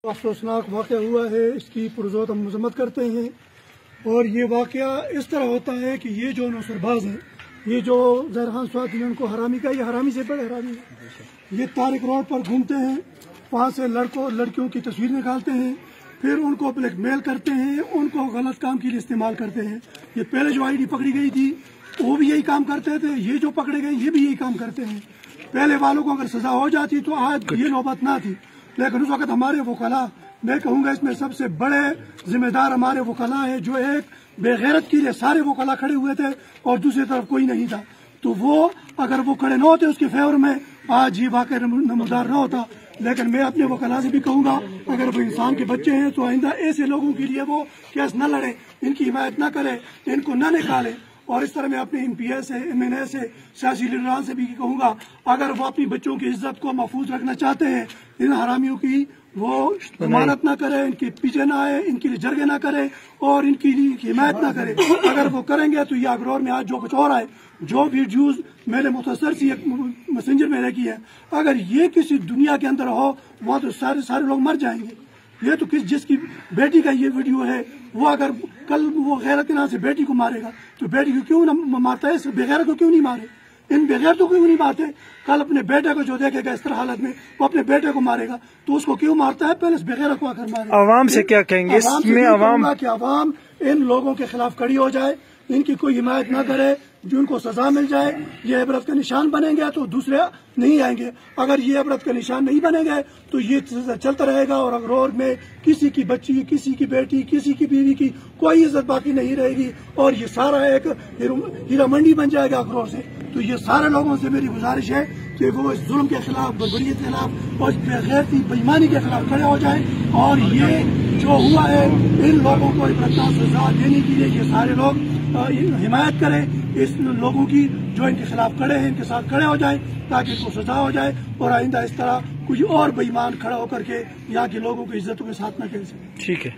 افسوسناک واقعہ ہوا ہے، اس کی پرزور ہم مذمت کرتے ہیں۔ اور یہ واقعہ اس طرح ہوتا ہے کہ یہ جو نوسرباز ہیں، یہ جو ظاہر خان سواد ان کو حرامی کا، یہ حرامی سے بڑے حرامی ہے۔ یہ طارق روڈ پر گھومتے ہیں، وہاں سے لڑکیوں کی تصویر نکالتے ہیں، پھر ان کو بلیک میل کرتے ہیں، ان کو غلط کام کے لیے استعمال کرتے ہیں۔ یہ پہلے جو ID پکڑی گئی تھی وہ بھی یہی کام کرتے تھے، یہ جو پکڑے گئے یہ بھی یہی کام کرتے ہیں۔ پہلے والوں کو اگر سزا ہو جاتی تو آج یہ نوبت نہ تھی، لیکن اس وقت ہمارے وکلاء، میں کہوں گا اس میں سب سے بڑے ذمہ دار ہمارے وکلاء ہیں، جو ایک بے غیرت کے لیے سارے وکلاء کھڑے ہوئے تھے اور دوسری طرف کوئی نہیں تھا، تو وہ اگر وہ کھڑے نہ ہوتے اس کے فیور میں آج یہ واقعہ نمودار نہ ہوتا۔ لیکن میں اپنے وکلاء سے بھی کہوں گا اگر وہ انسان کے بچے ہیں تو آئندہ ایسے لوگوں کے لیے وہ کیس نہ لڑے، ان کی حمایت نہ کرے، ان کو نہ نکالے۔ اور اس طرح میں اپنے MP سے، MNA سے، سیاسی لیڈران سے بھی کہوں گا اگر وہ اپنی بچوں کی عزت کو محفوظ رکھنا چاہتے ہیں، ان حرامیوں کی وہ ضمانت نہ کرے، ان کے پیچھے نہ آئے، ان کے لیے جرگے نہ کرے اور ان کی حمایت نہ کرے۔ اگر وہ کریں گے تو یہ اغرور میں آج جو کچھ ہو رہا ہے، جو ویڈیوز میں نے مختصر سی ایک میسنجر میں رکھی ہے، اگر یہ کسی دنیا کے اندر ہو وہاں تو سارے لوگ مر جائیں گے۔ یہ تو جس کی بیٹی کا یہ ویڈیو ہے، وہ اگر کل وہ غیرت کے نام سے بیٹی کو مارے گا تو بیٹی کو کیوں نہ مارتا ہے، اس بغیر کو کیوں نہیں مارے، ان بغیر تو کیوں نہیں مارتے؟ کل اپنے بیٹے کو جو دیکھے گا اس طرح حالت میں وہ اپنے بیٹے کو مارے گا تو اس کو کیوں مارتا ہے؟ پہلے اس بغیر کو آ کر مارے۔ عوام سے کیا کہیں گے اس میں؟ عوام ان لوگوں کے خلاف کھڑی ہو جائے، ان کی کوئی حمایت نہ کرے، جو ان کو سزا مل جائے، یہ عبرت کا نشان بنیں گے تو دوسرے نہیں آئیں گے۔ اگر یہ عبرت کا نشان نہیں بنے گے تو یہ چلتا رہے گا اور اغرور میں کسی کی بچی، کسی کی بیٹی، کسی کی بیوی کی کوئی عزت باقی نہیں رہے گی اور یہ سارا ایک ہیرا منڈی بن جائے گا اغرور سے۔ تو یہ سارے لوگوں سے میری گزارش ہے کہ وہ اس ظلم کے خلاف، بربریت کے خلاف اور بےغیرتی، بےایمانی کے خلاف کھڑے ہو جائیں اور یہ جو ہوا ہے ان لوگوں کو عبرتناک سزا دینے کے لیے یہ سارے لوگ حمایت کریں اس لوگوں کی جو ان کے خلاف کھڑے ہیں، ان کے ساتھ کھڑے ہو جائیں تاکہ ان کو سزا ہو جائے اور آئندہ اس طرح کوئی اور بے ایمان کھڑا ہو کر کے یہاں کے لوگوں کی عزتوں کے ساتھ نہ کھیل سکے۔ ٹھیک ہے۔